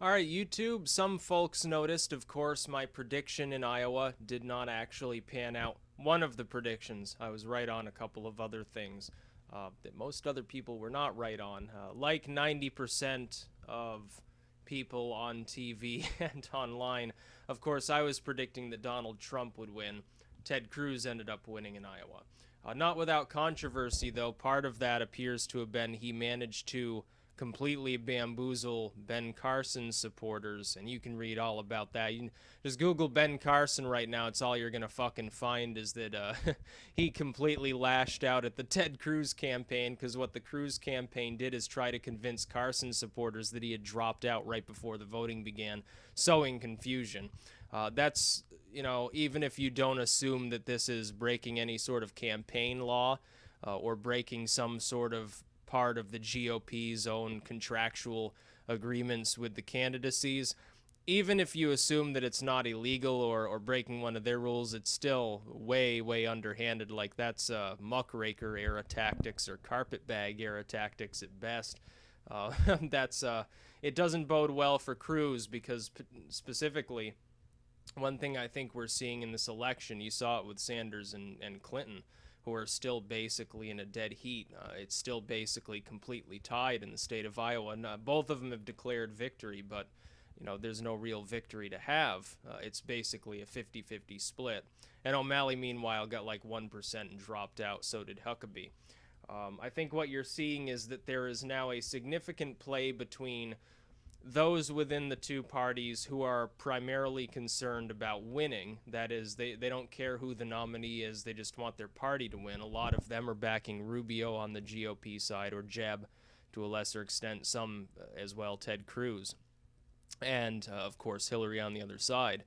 All right, YouTube. Some folks noticed, of course, my prediction in Iowa did not actually pan out. One of the predictions. I was right on a couple of other things that most other people were not right on. Like 90% of people on TV and online, of course, I was predicting that Donald Trump would win. Ted Cruz ended up winning in Iowa. Not without controversy, though. Part of that appears to have been he managed to completely bamboozle Ben Carson's supporters, and you can read all about that. You can just Google Ben Carson right now. It's all you're gonna fucking find is that he completely lashed out at the Ted Cruz campaign, because what the Cruz campaign did is try to convince Carson supporters that he had dropped out right before the voting began, sowing confusion. That's, even if you don't assume that this is breaking any sort of campaign law or breaking some sort of part of the GOP's own contractual agreements with the candidacies, even if you assume that it's not illegal or breaking one of their rules, it's still way, way underhanded. Like, that's muckraker era tactics or carpetbag era tactics at best. That's it doesn't bode well for Cruz because specifically, one thing I think we're seeing in this election, you saw it with Sanders and Clinton, who are still basically in a dead heat. It's still basically completely tied in the state of Iowa. And, both of them have declared victory, but there's no real victory to have. It's basically a 50-50 split. And O'Malley, meanwhile, got like 1% and dropped out. So did Huckabee. I think what you're seeing is that there is now a significant play between those within the two parties who are primarily concerned about winning. That is, they don't care who the nominee is, they just want their party to win. A lot of them are backing Rubio on the GOP side, or Jeb to a lesser extent, some as well, Ted Cruz. And, of course, Hillary on the other side.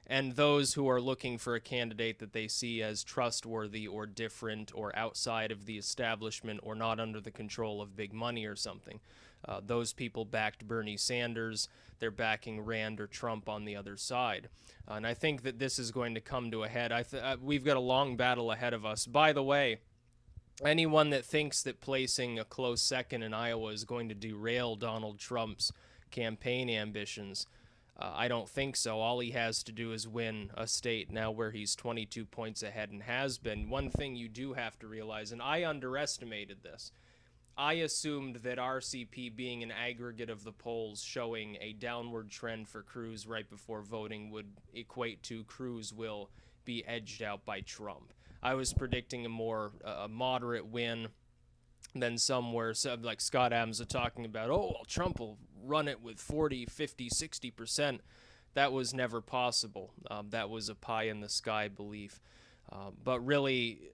And those who are looking for a candidate that they see as trustworthy or different or outside of the establishment or not under the control of big money or something. Those people backed Bernie Sanders. They're backing Rand or Trump on the other side. And I think that this is going to come to a head. We've got a long battle ahead of us. By the way, anyone that thinks that placing a close second in Iowa is going to derail Donald Trump's campaign ambitions, I don't think so. All he has to do is win a state now where he's 22 points ahead and has been. One thing you do have to realize, and I underestimated this, I assumed that RCP, being an aggregate of the polls showing a downward trend for Cruz right before voting, would equate to Cruz will be edged out by Trump. I was predicting a more moderate win than somewhere, like Scott Adams are talking about, oh, well, Trump will run it with 40, 50, 60%. That was never possible. That was a pie in the sky belief. But really,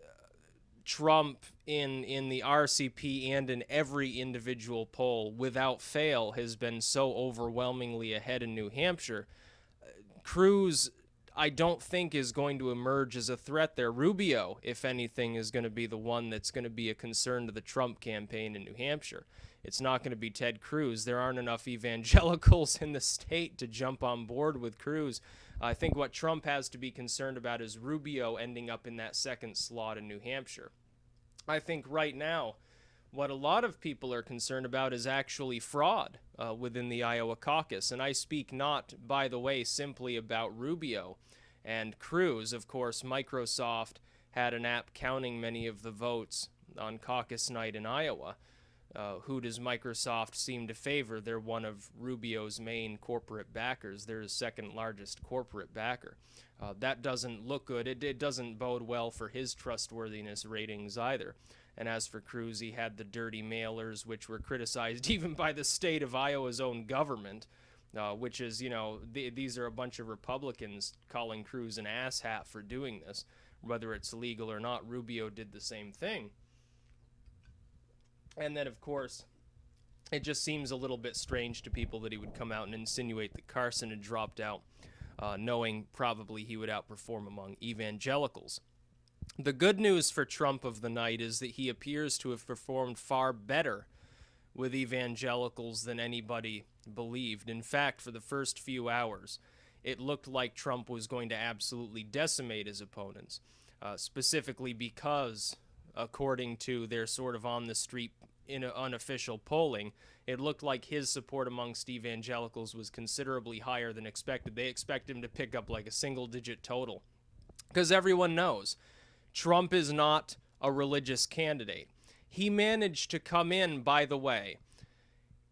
Trump in the RCP and in every individual poll, without fail, has been so overwhelmingly ahead in New Hampshire. Cruz, I don't think, is going to emerge as a threat there. Rubio, if anything, is going to be the one that's going to be a concern to the Trump campaign in New Hampshire. It's not going to be Ted Cruz. There aren't enough evangelicals in the state to jump on board with Cruz. I think what Trump has to be concerned about is Rubio ending up in that second slot in New Hampshire. I think right now, what a lot of people are concerned about is actually fraud within the Iowa caucus. And I speak not, by the way, simply about Rubio and Cruz. Of course, Microsoft had an app counting many of the votes on caucus night in Iowa. Who does Microsoft seem to favor? They're one of Rubio's main corporate backers. They're his second largest corporate backer. That doesn't look good. It doesn't bode well for his trustworthiness ratings either. And as for Cruz, he had the dirty mailers, which were criticized even by the state of Iowa's own government, which is, these are a bunch of Republicans calling Cruz an asshat for doing this. Whether it's legal or not, Rubio did the same thing. And then, of course, it just seems a little bit strange to people that he would come out and insinuate that Carson had dropped out, knowing probably he would outperform among evangelicals. The good news for Trump of the night is that he appears to have performed far better with evangelicals than anybody believed. In fact, for the first few hours, it looked like Trump was going to absolutely decimate his opponents, specifically because, according to their sort of on-the-street in unofficial polling, it looked like his support amongst evangelicals was considerably higher than expected. They expect him to pick up like a single-digit total. Because everyone knows Trump is not a religious candidate. He managed to come in, by the way,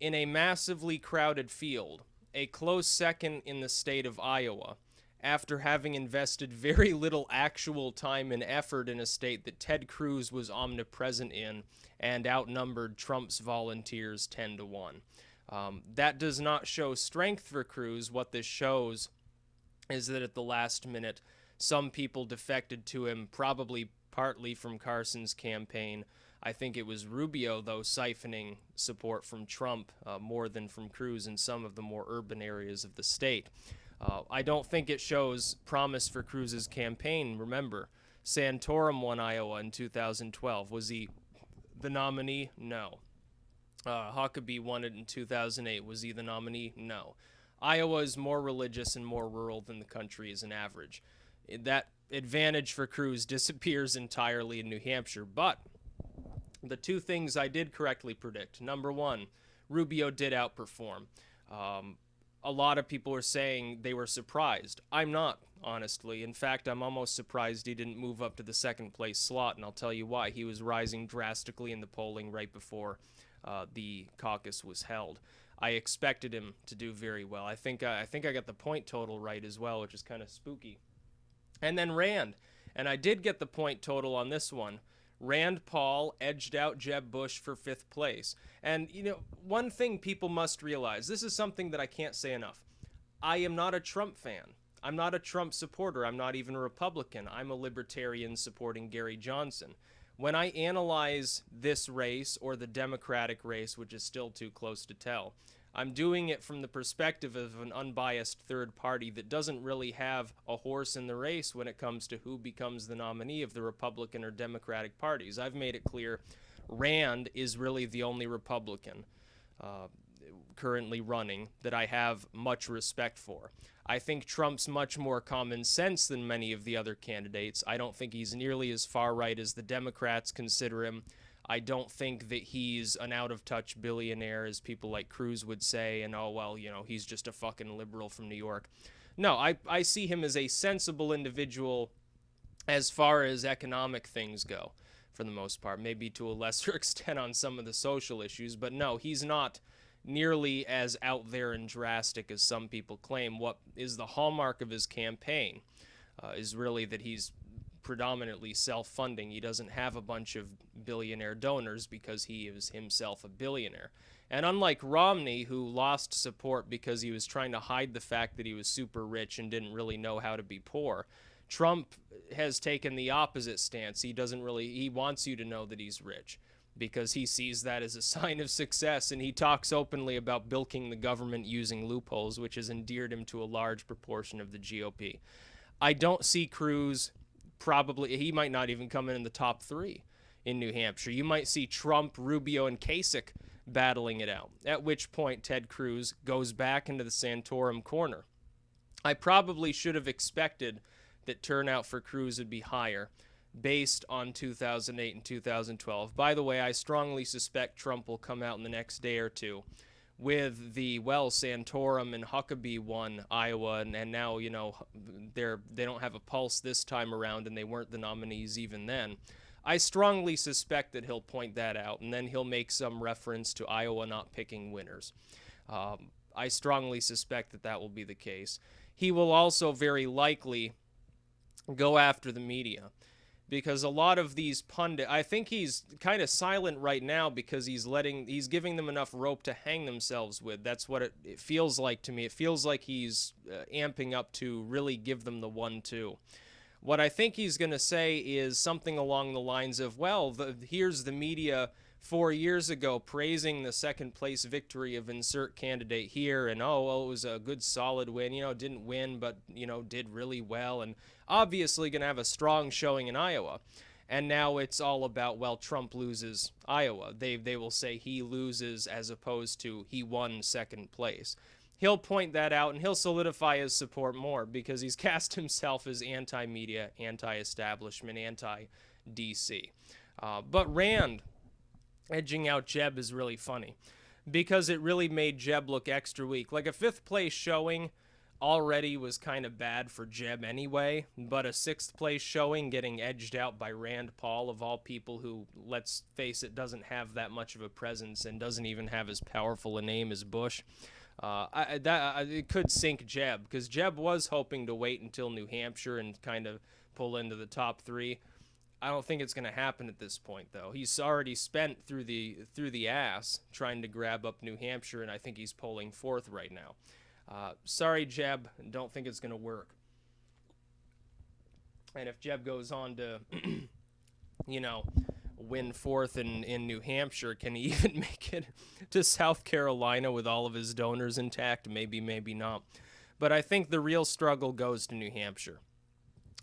in a massively crowded field, a close second in the state of Iowa, after having invested very little actual time and effort in a state that Ted Cruz was omnipresent in and outnumbered Trump's volunteers 10 to 1. That does not show strength for Cruz. What this shows is that at the last minute, some people defected to him, probably partly from Carson's campaign. I think it was Rubio, though, siphoning support from Trump more than from Cruz in some of the more urban areas of the state. I don't think it shows promise for Cruz's campaign. Remember, Santorum won Iowa in 2012. Was he the nominee? No. Huckabee won it in 2008. Was he the nominee? No. Iowa is more religious and more rural than the country is an average. That advantage for Cruz disappears entirely in New Hampshire. But the two things I did correctly predict. Number one, Rubio did outperform. A lot of people were saying they were surprised. I'm not, honestly. In fact, I'm almost surprised he didn't move up to the second place slot, and I'll tell you why. He was rising drastically in the polling right before the caucus was held. I expected him to do very well. I think I got the point total right as well, which is kind of spooky. And then Rand. And I did get the point total on this one. Rand Paul edged out Jeb Bush for 5th place. And, you know, one thing people must realize, this is something that I can't say enough. I am not a Trump fan. I'm not a Trump supporter. I'm not even a Republican. I'm a libertarian supporting Gary Johnson. When I analyze this race or the Democratic race, which is still too close to tell, I'm doing it from the perspective of an unbiased third party that doesn't really have a horse in the race when it comes to who becomes the nominee of the Republican or Democratic parties. I've made it clear Rand is really the only Republican currently running that I have much respect for. I think Trump's much more common sense than many of the other candidates. I don't think he's nearly as far right as the Democrats consider him. I don't think that he's an out-of-touch billionaire, as people like Cruz would say, and, oh, well, you know, he's just a fucking liberal from New York. No, I see him as a sensible individual as far as economic things go, for the most part. Maybe to a lesser extent on some of the social issues, but no, he's not nearly as out there and drastic as some people claim. What is the hallmark of his campaign is really that he's predominantly self-funding. He doesn't have a bunch of billionaire donors because he is himself a billionaire. And unlike Romney, who lost support because he was trying to hide the fact that he was super rich and didn't really know how to be poor, Trump has taken the opposite stance. He wants you to know that he's rich because he sees that as a sign of success, and he talks openly about bilking the government using loopholes, which has endeared him to a large proportion of the GOP. I don't see Cruz. Probably, he might not even come in the top 3 in New Hampshire. You might see Trump, Rubio, and Kasich battling it out, at which point Ted Cruz goes back into the Santorum corner. I probably should have expected that turnout for Cruz would be higher based on 2008 and 2012. By the way, I strongly suspect Trump will come out in the next day or two with the, well, Santorum and Huckabee won Iowa, and now, you know, they don't have a pulse this time around, and they weren't the nominees even then. I strongly suspect that he'll point that out, and then he'll make some reference to Iowa not picking winners. I strongly suspect that that will be the case. He will also very likely go after the media, because a lot of these pundits, I think he's kind of silent right now because he's giving them enough rope to hang themselves with. That's what it feels like to me. It feels like he's amping up to really give them the 1-2. What I think he's going to say is something along the lines of, well, here's the media 4 years ago praising the second place victory of insert candidate here, and oh, well, it was a good solid win, you know, didn't win, but, you know, did really well, and obviously going to have a strong showing in Iowa. And now it's all about, well, Trump loses Iowa. They will say he loses as opposed to he won second place. He'll point that out, and he'll solidify his support more because he's cast himself as anti-media, anti-establishment, anti-DC. But Rand, edging out Jeb is really funny because it really made Jeb look extra weak. Like a fifth place showing already was kind of bad for Jeb anyway, but a sixth place showing getting edged out by Rand Paul, of all people, who, let's face it, doesn't have that much of a presence and doesn't even have as powerful a name as Bush. It could sink Jeb, because Jeb was hoping to wait until New Hampshire and kind of pull into the top three. I don't think it's going to happen at this point, though. He's already spent through the ass trying to grab up New Hampshire, and I think he's polling fourth right now. Sorry, Jeb. Don't think it's going to work. And if Jeb goes on to, win fourth in New Hampshire, can he even make it to South Carolina with all of his donors intact? Maybe, maybe not. But I think the real struggle goes to New Hampshire.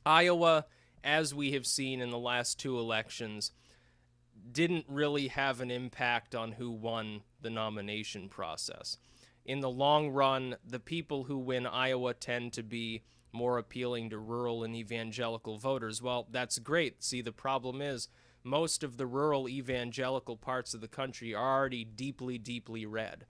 Iowa, as we have seen in the last two elections, didn't really have an impact on who won the nomination process. In the long run, the people who win Iowa tend to be more appealing to rural and evangelical voters. Well, that's great. See, the problem is most of the rural evangelical parts of the country are already deeply, deeply red.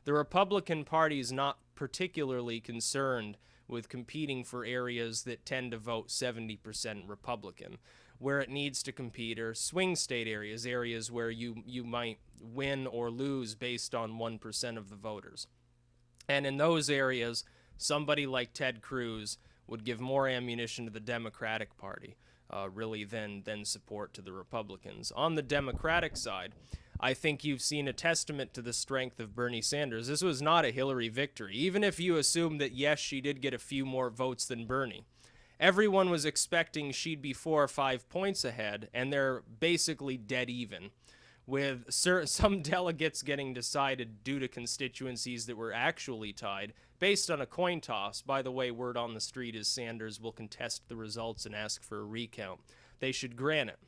The Republican Party is not particularly concerned with competing for areas that tend to vote 70% Republican. Where it needs to compete are swing state areas, areas where you might win or lose based on 1% of the voters. And in those areas, somebody like Ted Cruz would give more ammunition to the Democratic Party, really, than support to the Republicans. On the Democratic side, I think you've seen a testament to the strength of Bernie Sanders. This was not a Hillary victory, even if you assume that, yes, she did get a few more votes than Bernie. Everyone was expecting she'd be 4 or 5 points ahead, and they're basically dead even, with some delegates getting decided due to constituencies that were actually tied based on a coin toss. By the way, word on the street is Sanders will contest the results and ask for a recount. They should grant it.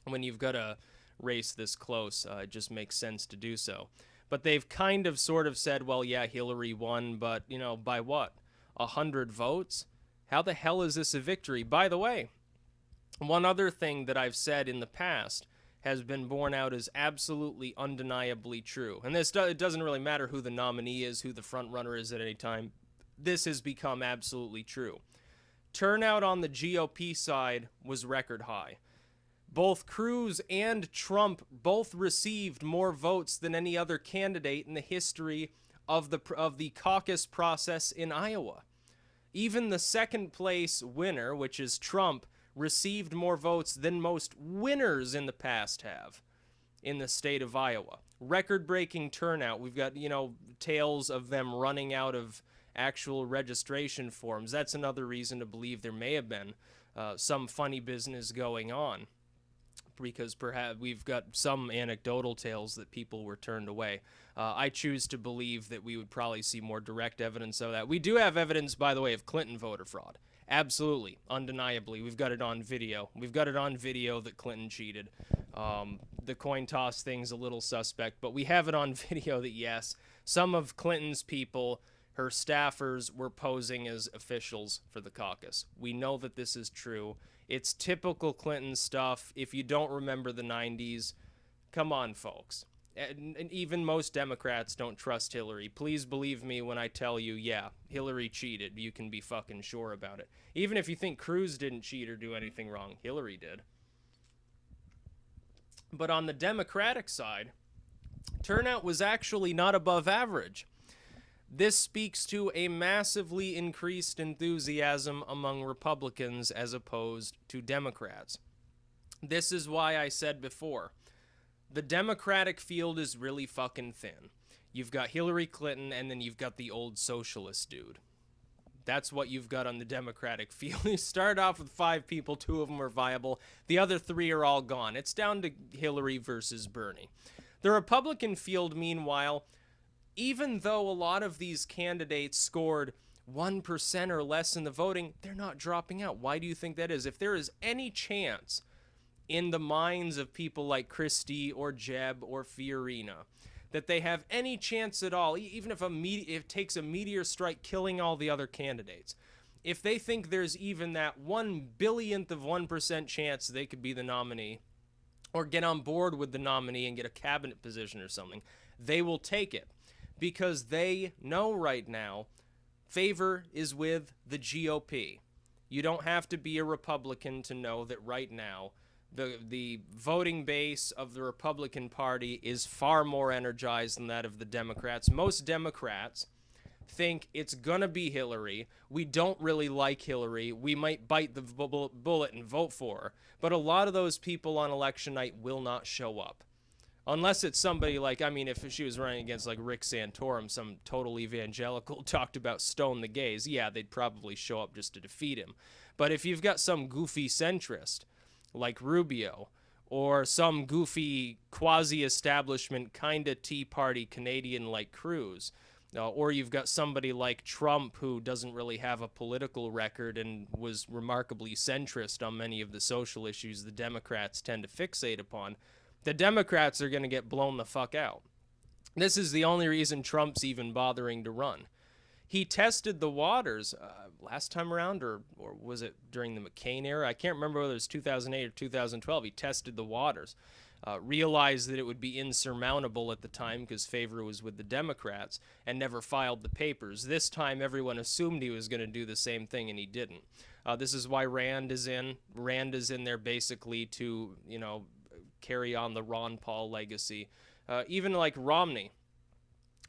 When you've got a race this close, it just makes sense to do so. But they've kind of sort of said, well, yeah, Hillary won, but, by what? 100 votes? How the hell is this a victory? By the way, one other thing that I've said in the past has been borne out as absolutely undeniably true. And it doesn't really matter who the nominee is, who the front runner is at any time. This has become absolutely true. Turnout on the GOP side was record high. Both Cruz and Trump both received more votes than any other candidate in the history of the caucus process in Iowa. Even the second place winner, which is Trump, received more votes than most winners in the past have in the state of Iowa. Record-breaking turnout. We've got, tales of them running out of actual registration forms. That's another reason to believe there may have been some funny business going on, because perhaps we've got some anecdotal tales that people were turned away. I choose to believe that we would probably see more direct evidence of that. We do have evidence, by the way, of Clinton voter fraud. Absolutely, undeniably. We've got it on video. We've got it on video that Clinton cheated. The coin toss thing's a little suspect, but we have it on video that, yes, some of Clinton's people, her staffers, were posing as officials for the caucus. We know that this is true. It's typical Clinton stuff. If you don't remember the 90s, come on, folks. And even most Democrats don't trust Hillary. Please believe me when I tell you, yeah, Hillary cheated. You can be fucking sure about it. Even if you think Cruz didn't cheat or do anything wrong, Hillary did. But on the Democratic side, turnout was actually not above average. This speaks to a massively increased enthusiasm among Republicans as opposed to Democrats. This is why I said before, the Democratic field is really fucking thin. You've got Hillary Clinton, and then you've got the old socialist dude. That's what you've got on the Democratic field. You start off with 5 people, 2 of them are viable. The other 3 are all gone. It's down to Hillary versus Bernie. The Republican field, meanwhile, even though a lot of these candidates scored 1% or less in the voting, they're not dropping out. Why do you think that is? If there is any chance in the minds of people like Christie or Jeb or Fiorina that they have any chance at all, even if it takes a meteor strike killing all the other candidates, if they think there's even that 1 billionth of 1% chance they could be the nominee, or get on board with the nominee and get a cabinet position or something, they will take it because they know right now favor is with the GOP. You don't have to be a Republican to know that right now the voting base of the Republican Party is far more energized than that of the Democrats. Most Democrats think it's going to be Hillary. We don't really like Hillary. We might bite the bullet and vote for her. But a lot of those people on election night will not show up. Unless it's somebody like, I mean, if she was running against like Rick Santorum, some total evangelical, talked about stone the gays, yeah, they'd probably show up just to defeat him. But if you've got some goofy centrist like Rubio, or some goofy quasi-establishment kind of Tea Party Canadian like Cruz, or you've got somebody like Trump who doesn't really have a political record and was remarkably centrist on many of the social issues the Democrats tend to fixate upon, the Democrats are going to get blown the fuck out. This is the only reason Trump's even bothering to run. He tested the waters last time around, or was it during the McCain era? I can't remember whether it was 2008 or 2012. He tested the waters, realized that it would be insurmountable at the time because favor was with the Democrats, and never filed the papers. This time, everyone assumed he was going to do the same thing, and he didn't. This is why Rand is in. Rand is in there basically to, carry on the Ron Paul legacy. Even like Romney.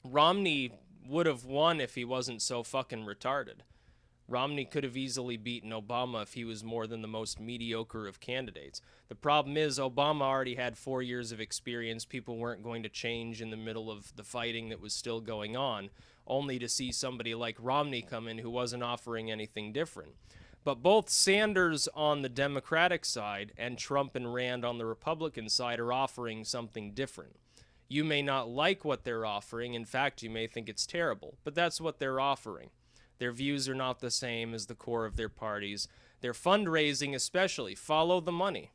Romney would have won if he wasn't so fucking retarded. Romney could have easily beaten Obama if he was more than the most mediocre of candidates. The problem is Obama already had 4 years of experience. People weren't going to change in the middle of the fighting that was still going on, only to see somebody like Romney come in who wasn't offering anything different. But both Sanders on the Democratic side and Trump and Rand on the Republican side are offering something different. You may not like what they're offering. In fact, you may think it's terrible, but that's what they're offering. Their views are not the same as the core of their parties. Their fundraising especially, follow the money.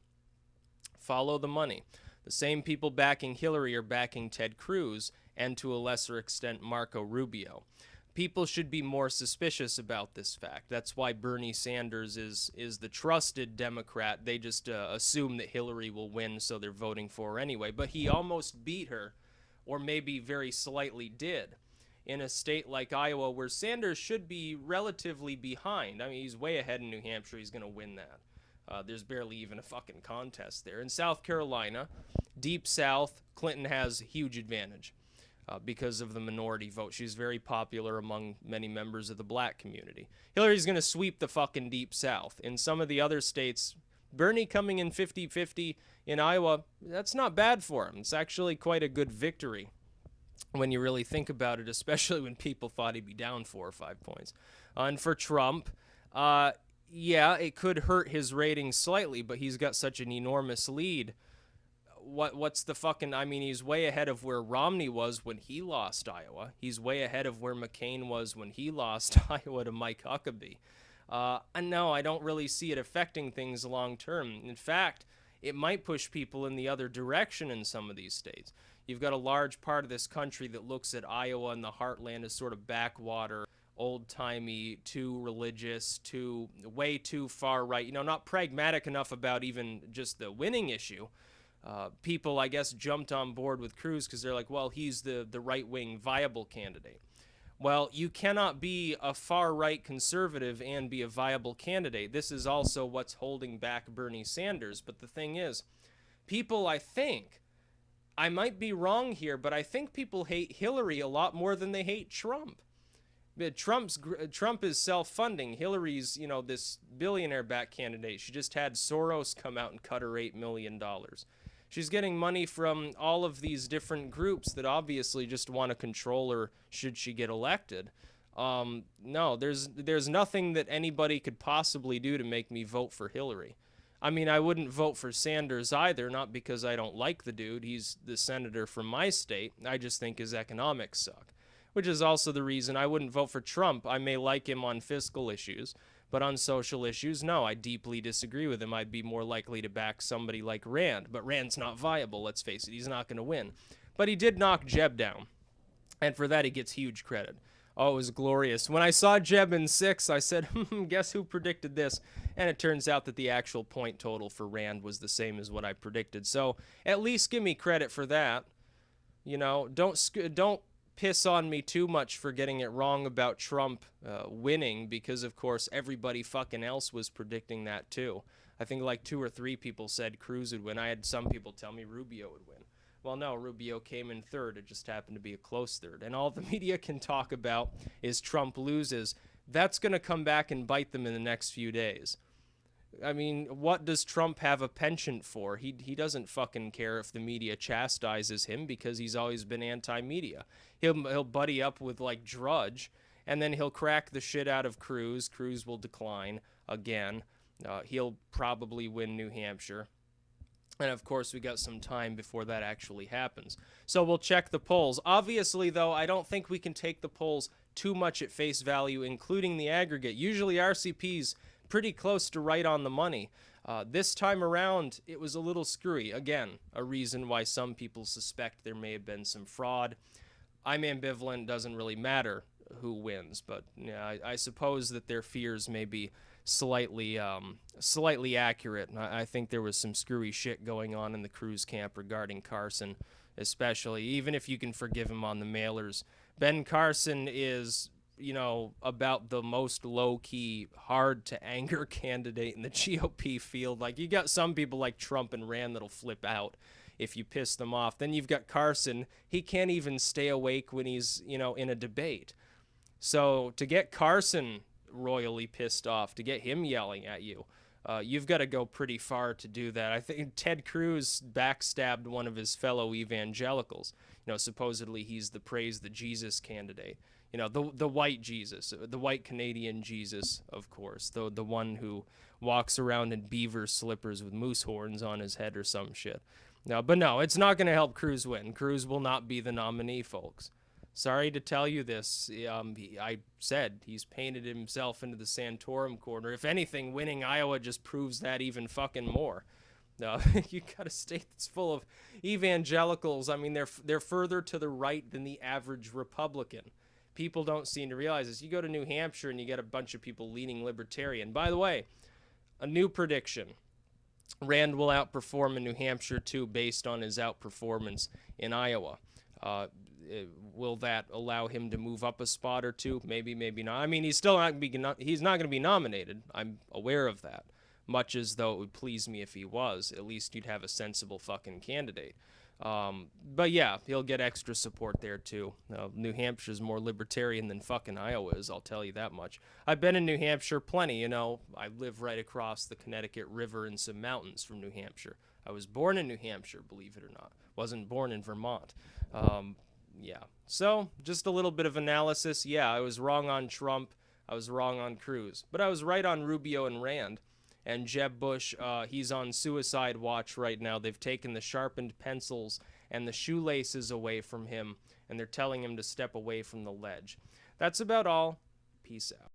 Follow the money. The same people backing Hillary are backing Ted Cruz and to a lesser extent Marco Rubio. People should be more suspicious about this fact. That's why Bernie Sanders is the trusted Democrat. They just assume that Hillary will win, so they're voting for her anyway. But he almost beat her, or maybe very slightly did, in a state like Iowa where Sanders should be relatively behind. I mean, he's way ahead in New Hampshire. He's going to win that. There's barely even a fucking contest there. In South Carolina, Deep South, Clinton has a huge advantage. Because of the minority vote. She's very popular among many members of the black community. Hillary's going to sweep the fucking Deep South. In some of the other states, Bernie coming in 50-50 in Iowa, that's not bad for him. It's actually quite a good victory when you really think about it, especially when people thought he'd be down 4 or 5 points. And for Trump, yeah, it could hurt his ratings slightly, but he's got such an enormous lead. What's the fucking, I mean, he's way ahead of where Romney was when he lost Iowa. He's way ahead of where McCain was when he lost Iowa to Mike Huckabee. And no, I don't really see it affecting things long term. In fact, it might push people in the other direction in some of these states. You've got a large part of this country that looks at Iowa and the heartland as sort of backwater, old-timey, too religious, way too far right, not pragmatic enough about even just the winning issue. People, I guess, jumped on board with Cruz because they're like, well, he's the right-wing viable candidate. Well, you cannot be a far-right conservative and be a viable candidate. This is also what's holding back Bernie Sanders. But the thing is, people, I might be wrong here, but I think people hate Hillary a lot more than they hate Trump. Trump is self-funding. Hillary's, this billionaire-backed candidate. She just had Soros come out and cut her $8 million. She's getting money from all of these different groups that obviously just want to control her should she get elected. No, there's nothing that anybody could possibly do to make me vote for Hillary. I mean, I wouldn't vote for Sanders either, not because I don't like the dude. He's the senator from my state. I just think his economics suck, which is also the reason I wouldn't vote for Trump. I may like him on fiscal issues, but on social issues, no, I deeply disagree with him. I'd be more likely to back somebody like Rand, but Rand's not viable, let's face it. He's not going to win. But he did knock Jeb down, and for that he gets huge credit. Oh, it was glorious. When I saw Jeb in 6, I said, guess who predicted this? And it turns out that the actual point total for Rand was the same as what I predicted. So at least give me credit for that. You know, don't piss on me too much for getting it wrong about Trump winning, because of course everybody fucking else was predicting that too. I think like 2 or 3 people said Cruz would win. I had some people tell me Rubio would win. Well, no, Rubio came in third. It just happened to be a close third. And all the media can talk about is Trump loses. That's going to come back and bite them in the next few days. I mean, what does Trump have a penchant for? He doesn't fucking care if the media chastises him, because he's always been anti-media. He'll buddy up with like Drudge, and then he'll crack the shit out of Cruz. Cruz will decline again. He'll probably win New Hampshire. And of course, we got some time before that actually happens. So we'll check the polls. Obviously, though, I don't think we can take the polls too much at face value, including the aggregate. Usually RCP's pretty close to right on the money. This time around, it was a little screwy. Again, a reason why some people suspect there may have been some fraud. I'm ambivalent, doesn't really matter who wins, but yeah, I suppose that their fears may be slightly accurate. I think there was some screwy shit going on in the Cruz camp regarding Carson, especially, even if you can forgive him on the mailers. Ben Carson is, you know, about the most low-key, hard-to-anger candidate in the GOP field. Like, you got some people like Trump and Rand that'll flip out if you piss them off. Then you've got Carson. He can't even stay awake when he's, you know, in a debate. So to get Carson royally pissed off, to get him yelling at you, you've got to go pretty far to do that. I think Ted Cruz backstabbed one of his fellow evangelicals. You know, supposedly he's the praise the Jesus candidate. You know, the white Jesus, the white Canadian Jesus, of course, the one who walks around in beaver slippers with moose horns on his head or some shit. No, but no, it's not going to help Cruz win. Cruz will not be the nominee, folks. Sorry to tell you this. I said he's painted himself into the Santorum corner. If anything, winning Iowa just proves that even fucking more. You got a state that's full of evangelicals. I mean, they're further to the right than the average Republican. People don't seem to realize this. You go to New Hampshire and you get a bunch of people leaning libertarian. By the way, a new prediction. Rand will outperform in New Hampshire, too, based on his outperformance in Iowa. Will that allow him to move up a spot or two? Maybe, maybe not. I mean, he's not going to be nominated. I'm aware of that. Much as though it would please me if he was. At least you'd have a sensible fucking candidate. But yeah, he'll get extra support there too. New Hampshire's more libertarian than fucking Iowa is, I'll tell you that much. I've been in New Hampshire plenty, you know. I live right across the Connecticut River and some mountains from New Hampshire. I was born in New Hampshire, believe it or not. Wasn't born in Vermont. Yeah. So, just a little bit of analysis. Yeah, I was wrong on Trump. I was wrong on Cruz. But I was right on Rubio and Rand. And Jeb Bush, he's on suicide watch right now. They've taken the sharpened pencils and the shoelaces away from him, and they're telling him to step away from the ledge. That's about all. Peace out.